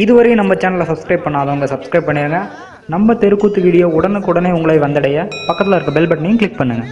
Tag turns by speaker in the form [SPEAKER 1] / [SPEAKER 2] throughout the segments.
[SPEAKER 1] இதுவரையும் நம்ம சேனலை சப்ஸ்கிரைப் பண்ணாதவங்க சப்ஸ்கிரைப் பண்ணிடுங்க. நம்ம தெருக்கூத்து வீடியோ உடனுக்குடனே உங்களை வந்தடைய பக்கத்தில் இருக்க பெல் பட்டனையும் கிளிக் பண்ணுங்கள்.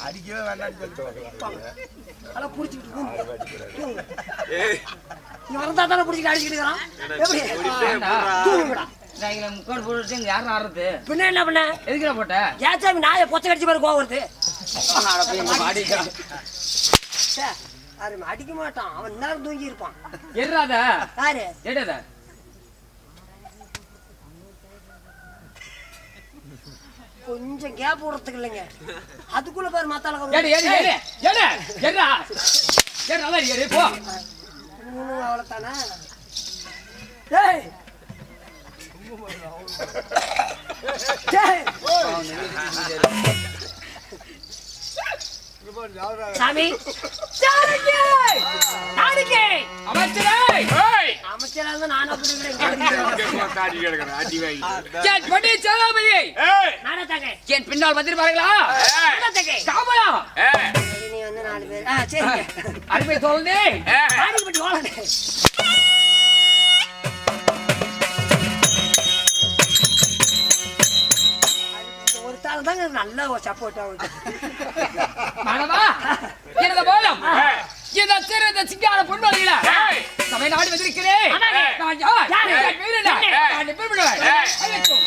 [SPEAKER 2] அடிக்கவே வேண்டாம்
[SPEAKER 3] பின்ன என்ன பண்ண எதுக்குற போட்ட ஏச்சாமி நாயை பொச்ச கடிச்சு பாரு கோவம் வருது அடிக்க மாட்டான் அவன் நேரம் தூங்கி இருப்பான்
[SPEAKER 4] எறாத
[SPEAKER 3] யாரு
[SPEAKER 4] எடாத
[SPEAKER 3] கொஞ்சம் கேப் விடுறதுக்கு இல்லைங்க அதுக்குள்ள பாரு மாத்தாள
[SPEAKER 4] போ
[SPEAKER 3] அவ்வளவுதானே சாமி அமைச்சராக நான்
[SPEAKER 4] என் பின்னால் வந்திருப்பார்களா
[SPEAKER 3] நீ வந்து 4 பேர் சரி
[SPEAKER 4] அருமை தோல்ந்து
[SPEAKER 3] நல்ல ஒரு சப்போர்ட் ஆகுது.
[SPEAKER 4] மாணவா எனது போலம் இந்த சிறந்த சிங்கார பொன்மொழியில தமிழ்நாடு வந்திருக்கிறேன். நான் யார்? என் பேர் என்ன? நான் எப்படி விடுவேன்? அழைக்கும்.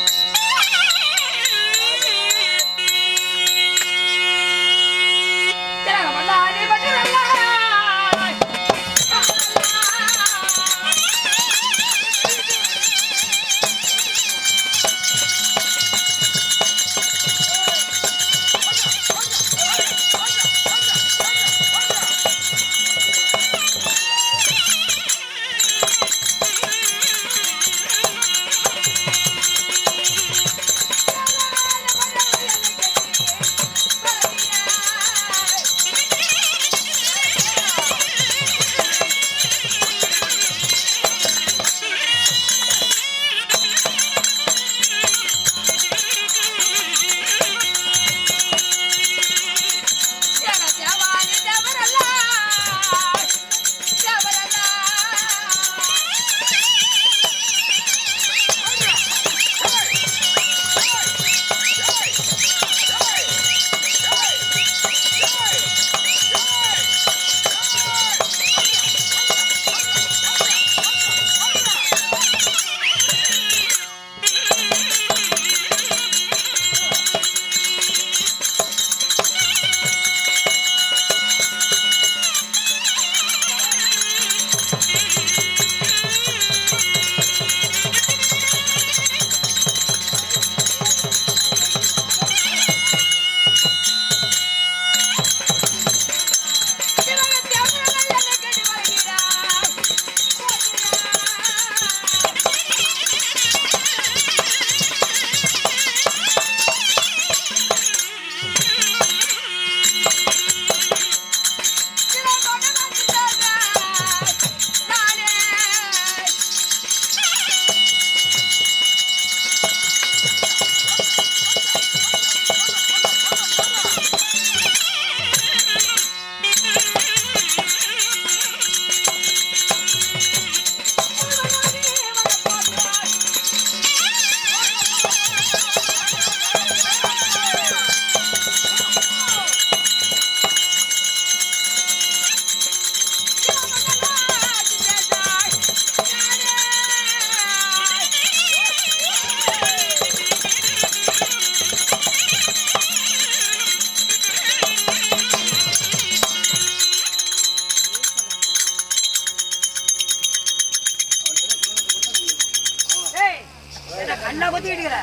[SPEAKER 3] கண்ணா பத்தி கேட்டுக்கிற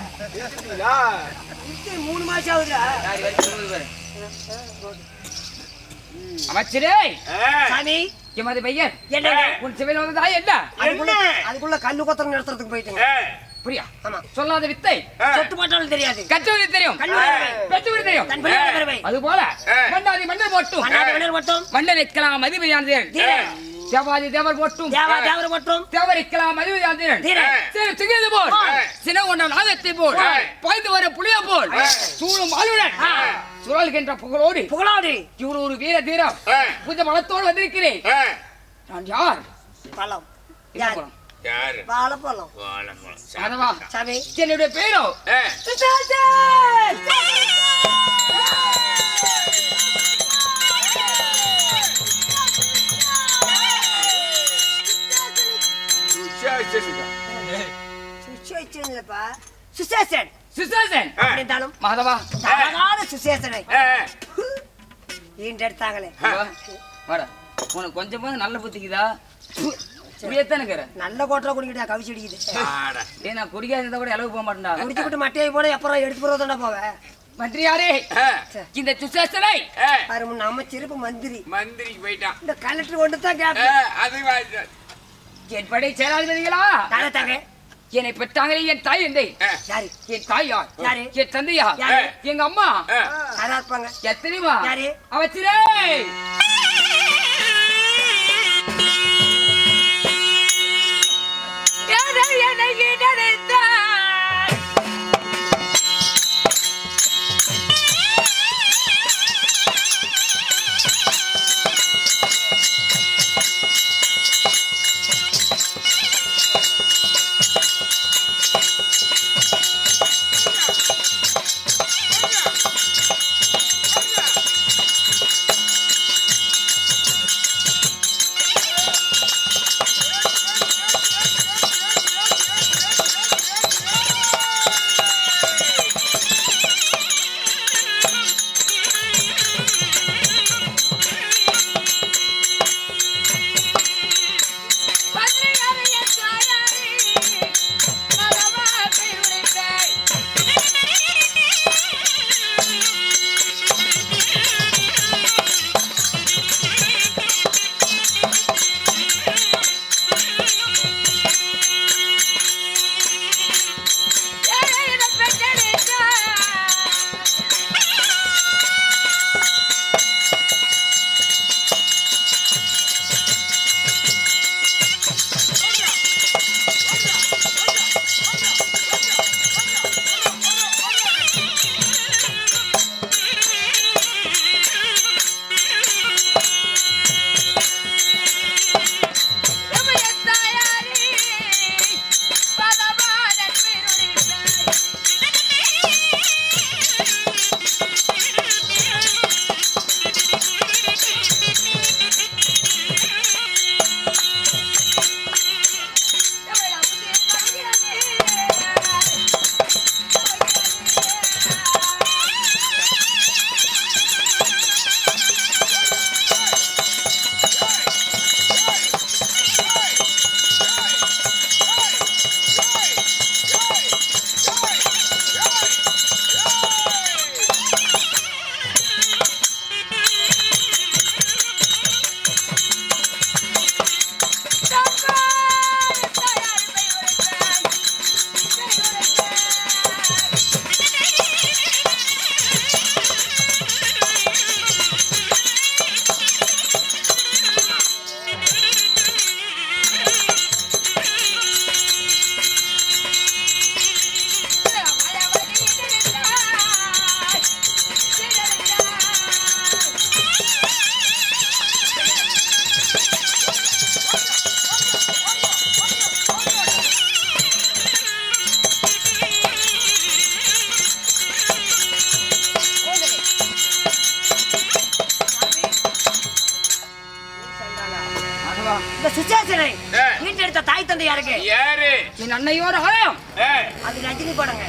[SPEAKER 3] 3 மாசம் ஆகுதுடா.
[SPEAKER 4] அமைச்சரே
[SPEAKER 3] சாமி
[SPEAKER 4] எமது பையன்
[SPEAKER 3] என்ன
[SPEAKER 4] உன் சிவையில் வந்ததா என்ன?
[SPEAKER 3] அதுக்குள்ள கல்லு கொத்தரம் நடத்துறதுக்கு போயிட்டுங்க.
[SPEAKER 4] புரியா?
[SPEAKER 3] ஆமா.
[SPEAKER 4] சொல்லாத வித்தை
[SPEAKER 3] சொத்து போட்டாலும் தெரியாது.
[SPEAKER 4] கற்றவருக்கு தெரியும், பெற்றவருக்கு தெரியும்.
[SPEAKER 3] தன் பிள்ளையோட பெருமை.
[SPEAKER 4] அது போல மன்னாதி மன்னர் போட்டும்
[SPEAKER 3] மன்னர் மட்டும்
[SPEAKER 4] மன்னர் வைக்கலாம் அதிபதியானதேன். தேவாதி தேவர் போட்டும்
[SPEAKER 3] தேவர் மட்டும்
[SPEAKER 4] தேவர் வைக்கலாம் அதிபதியானதேன். சிங்கது போல் சின கொண்ட நாகத்தை போல் பாய்ந்து வர புளிய போல் சூழும் ஆளுடன் சுழல்கின்ற புகழோடு இவர் ஒரு வீர தீரம் புத்த மனத்தோடு வந்திருக்கிறேன். நான் யார்?
[SPEAKER 3] பழம்.
[SPEAKER 4] என்ன பழம்?
[SPEAKER 2] யாரு?
[SPEAKER 3] வாழைப்பழம்.
[SPEAKER 4] அதவா
[SPEAKER 3] சாமி
[SPEAKER 4] என்னுடைய பேரோ
[SPEAKER 3] சுசேஷன்லப்பா சுசேஷன்
[SPEAKER 4] சுசேஷன்
[SPEAKER 3] அப்படின்றாலும்
[SPEAKER 4] மாதவா
[SPEAKER 3] அழகான சுசேஷனை ஈண்டெடுத்தாங்களே.
[SPEAKER 4] வாடா உனக்கு கொஞ்சமாவது நல்ல புத்திக்குதா? இப்படியேத்தானுக்கிற
[SPEAKER 3] நல்ல கோட்டை குடிக்கிட்டா கவிச்சு அடிக்குது.
[SPEAKER 4] நான் குடிக்காத இருந்தா கூட அளவு போக மாட்டேன்டா.
[SPEAKER 3] குடிச்சுக்கிட்டு மட்டையை போட அப்புறம் எடுத்து போறதாண்டா போவேன்.
[SPEAKER 4] மந்திரியாரே இந்த சுசேஷனை
[SPEAKER 3] பாரு முன்ன அமைச்சிருப்பு
[SPEAKER 2] மந்திரிக்கு போயிட்டான்.
[SPEAKER 3] இந்த கலெக்டர் ஒன்று தான் கேட்பேன்.
[SPEAKER 2] அது
[SPEAKER 4] என் படை சேனாதிபதிகளா
[SPEAKER 3] தாங்க
[SPEAKER 4] என்னை பெற்றாங்களே என் தாய் எந்தை
[SPEAKER 3] யாரு?
[SPEAKER 4] என் தாய் யார்?
[SPEAKER 3] யாரு?
[SPEAKER 4] என் தந்தையா?
[SPEAKER 3] யாரு?
[SPEAKER 4] எங்க அம்மா
[SPEAKER 3] யாரா இருப்பாங்க?
[SPEAKER 4] எத்தனைவா?
[SPEAKER 3] யாரு?
[SPEAKER 4] அவச்சிரே
[SPEAKER 3] தாய் தந்தை யாருக்கு?
[SPEAKER 2] யாரு?
[SPEAKER 4] என் அன்னையோட ஆலயம்
[SPEAKER 3] அது ரஜினி படங்க.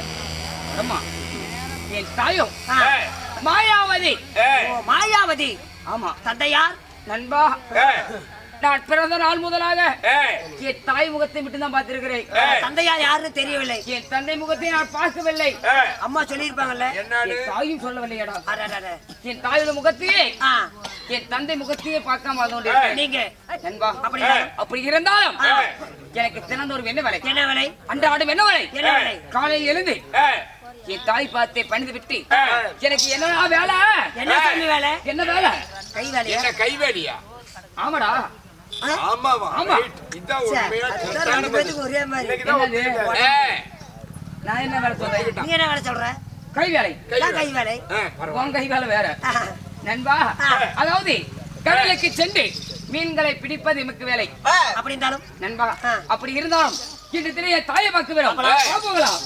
[SPEAKER 4] அம்மா என் தாயும்
[SPEAKER 3] ஆ.
[SPEAKER 4] மாயாவதி.
[SPEAKER 3] ஓ, மாயாவதி.
[SPEAKER 4] ஆமா
[SPEAKER 3] தந்தையார்?
[SPEAKER 4] நண்பா நான் பிறந்த நாள் முதலாக என் தாய் முகத்தை மட்டும் தான் பார்த்திருக்கிறேன்.
[SPEAKER 3] தந்தையார் யாருன்னு தெரியவில்லை.
[SPEAKER 4] என் தந்தை முகத்தை நான் பார்க்கவில்லை.
[SPEAKER 3] அம்மா சொல்லியிருப்பாங்கல்ல.
[SPEAKER 4] என் தாயும் சொல்லவில்லையடா.
[SPEAKER 3] அடடட.
[SPEAKER 4] என் தாயோட முகத்தையே
[SPEAKER 3] ஆ,
[SPEAKER 4] என் தந்தை முகத்தையே பார்க்காம வாழ்ந்து கொண்டிருக்கிறேன்.
[SPEAKER 3] நீங்க
[SPEAKER 4] நண்பா
[SPEAKER 3] அப்படியா?
[SPEAKER 4] அப்படி இருந்தாலும் எனக்கு தினந்தோறும் என்ன வேலை?
[SPEAKER 3] என்ன வேலை?
[SPEAKER 4] அன்றாடம் என்ன வேலை?
[SPEAKER 3] என்ன வேலை?
[SPEAKER 4] காலையில் எழுந்து என் தாய் பார்த்தே பணிந்து விட்டு எனக்கு என்ன வேலை?
[SPEAKER 3] என்ன சாமி வேலை?
[SPEAKER 4] என்ன வேலை?
[SPEAKER 3] கை வேலையா?
[SPEAKER 2] என்ன கைவேலியா?
[SPEAKER 4] ஆமாடா.
[SPEAKER 2] ஆமாவா?
[SPEAKER 4] ஆமா.
[SPEAKER 2] இதான்
[SPEAKER 3] சே,
[SPEAKER 2] உண்மையா?
[SPEAKER 3] அதான் ரெண்டு பேத்துக்கும் ஒரே மாதிரி.
[SPEAKER 2] இன்னைக்குதான்
[SPEAKER 4] என்னது?
[SPEAKER 2] ஏய்,
[SPEAKER 4] நான் என்ன வேலை சொல்றேன்?
[SPEAKER 3] நீ என்ன வேலை சொல்ற?
[SPEAKER 4] கை வேலை.
[SPEAKER 3] இதான் கை வேலை.
[SPEAKER 4] உன் கை வேலை வேற.
[SPEAKER 3] ஆ,
[SPEAKER 4] நண்பா அதாவது கடலுக்கு சென்று மீன்களை பிடிப்பது எமக்கு வேலை.
[SPEAKER 3] அப்படி இருந்தாலும்
[SPEAKER 4] நண்பா
[SPEAKER 3] ஆ.
[SPEAKER 4] அப்படி இருந்தாலும் இன்று திரைய தாயை பார்க்க வேணும். போகலாம்.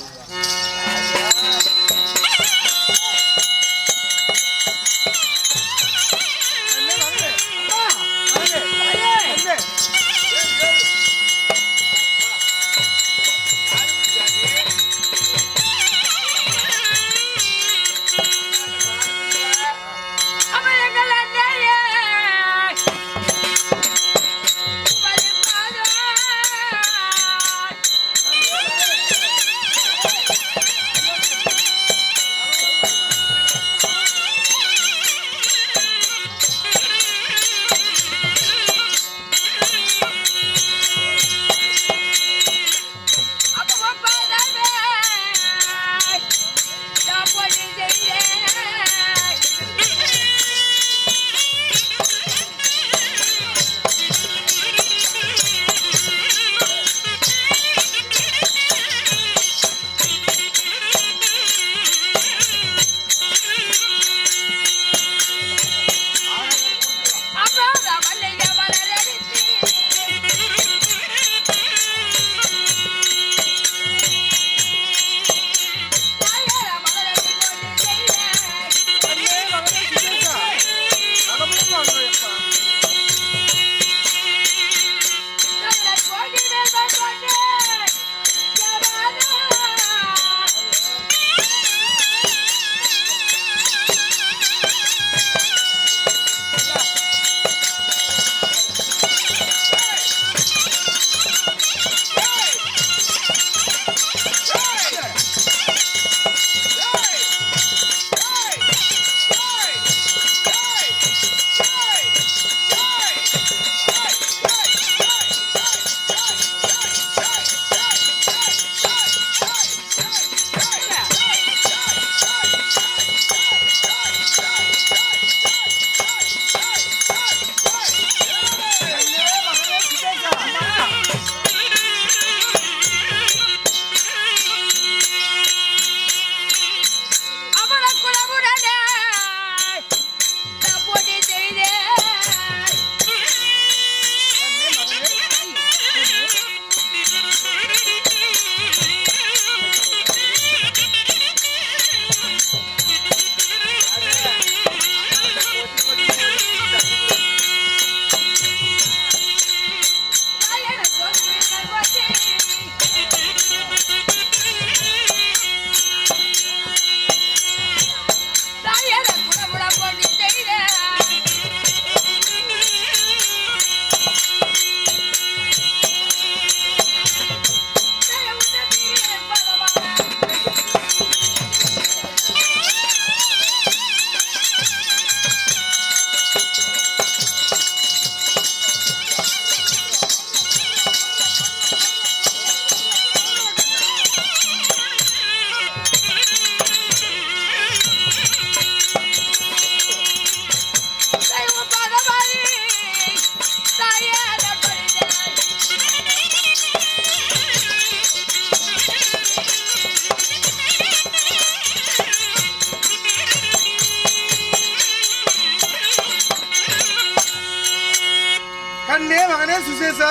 [SPEAKER 5] கண்ணே மகனே சுசேஷா,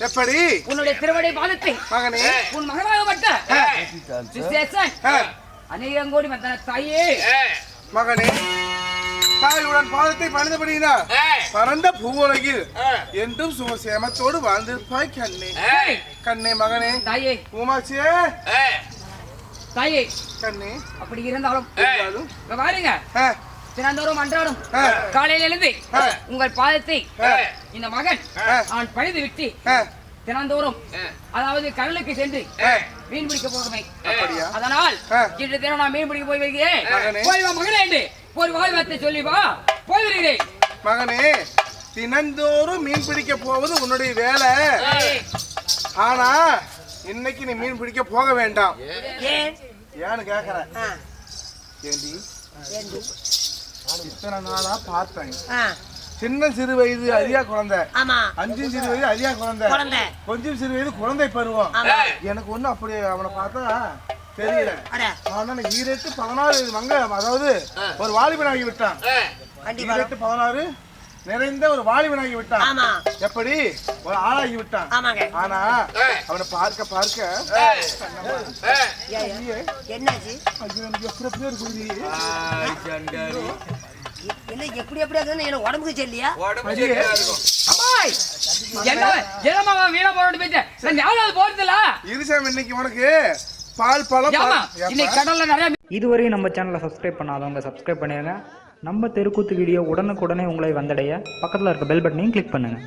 [SPEAKER 5] எப்படி
[SPEAKER 4] உன்னுடைய திருவடி பாதத்தை
[SPEAKER 5] மகனே
[SPEAKER 4] உன் மகனாகப்பட்ட சுசேஷன் அநேகம் கோடி வந்தன தாயே
[SPEAKER 5] மகனே தாயுடன் பாதத்தை பணிந்தபடினா பரந்த பூவுலகில் என்றும் சுமசேமத்தோடு வாழ்ந்திருப்பாய் கண்ணே. கண்ணே மகனே
[SPEAKER 4] தாயே
[SPEAKER 5] உமாச்சியே
[SPEAKER 4] தாயே
[SPEAKER 5] கண்ணே.
[SPEAKER 4] அப்படி இருந்தாலும்
[SPEAKER 5] இருந்தாலும்
[SPEAKER 4] இங்க பாருங்க
[SPEAKER 5] ஆ,
[SPEAKER 4] தினந்தோறும் அன்றாடும் காலையில எழுந்து உங்கள் பாதத்தை இந்த மகன் அவன் பணிந்து விட்டு
[SPEAKER 5] ஆ,
[SPEAKER 4] தினந்தோறும் அதாவது கடலுக்கு சென்று மீன் பிடிக்க போகவே.
[SPEAKER 5] அப்படியா?
[SPEAKER 4] அதனால்
[SPEAKER 5] ஆ.
[SPEAKER 4] இன்று தினம் நான் மீன் பிடிக்க போய் வருகிறேன்.
[SPEAKER 5] மகனே.
[SPEAKER 4] போய் வா மகனே என்று ஒரு வாழ்வார்த்தை சொல்லி வா போய் வருகிறேன்.
[SPEAKER 5] மகனே தினந்தோறும் மீன் பிடிக்க போவது உன்னுடைய வேலை. ஆனா இன்னைக்கு நீ மீன் பிடிக்க போக வேண்டாம்.
[SPEAKER 3] ஏன்
[SPEAKER 5] ஏன்னு கேக்குறேன்.
[SPEAKER 3] ஆ,
[SPEAKER 5] ஏண்டி
[SPEAKER 3] ஏண்டி?
[SPEAKER 5] இத்தனை நாளா பார்த்தேன்.
[SPEAKER 3] ஆ,
[SPEAKER 5] சின்ன சிறு வயது அரியா குழந்தை,
[SPEAKER 3] ஆமா
[SPEAKER 5] 5 சிறு வயது அரியா குழந்தை,
[SPEAKER 3] குழந்தை.
[SPEAKER 5] கொஞ்சம் சிறு வயது குழந்தை பருவம்.
[SPEAKER 3] ஆமா.
[SPEAKER 5] எனக்கு ஒண்ணு அப்படி அவனை பார்த்தா தெரியல.
[SPEAKER 3] அட
[SPEAKER 5] ஆனா 18-16 மங்க, அதாவது ஒரு வாலிபனாகி விட்டான்.
[SPEAKER 3] கண்டிப்பா
[SPEAKER 5] 18-16 நிறைந்த ஒரு வாலிபனாகி விட்டான்.
[SPEAKER 3] ஆமா
[SPEAKER 5] எப்படி ஒரு ஆளாகி விட்டான்.
[SPEAKER 3] ஆமாங்க.
[SPEAKER 5] ஆனா அவனை பார்க்க பார்க்க
[SPEAKER 3] ஏன், ஏன்? என்னாச்சு?
[SPEAKER 5] ஐயோ, எனக்கு எப்படி எப்படியோ இருக்குது.
[SPEAKER 3] என்ன எப்படி எப்படி இருக்குன்னு எனக்கு உடம்புக்கு சரியில்லையா?
[SPEAKER 4] அம்மாய் என்ன என்னமா வீணா போறோம்னு பேச்ச நான் ஞாபகம் போறதில்ல.
[SPEAKER 5] இருசாமி இன்னைக்கு உனக்கு பால் பழம்
[SPEAKER 4] ஏமா இன்னைக்கு கடல்ல நிறைய
[SPEAKER 1] இதுவரையும் நம்ம சேனலை சப்ஸ்கிரைப் பண்ணாதவங்க சப்ஸ்கிரைப் பண்ணிடுங்க. நம்ம தெருக்கூத்து வீடியோ உடனுக்குடனே உங்களை வந்தடைய பக்கத்தில் இருக்க பெல் பட்டனையும் கிளிக் பண்ணுங்கள்.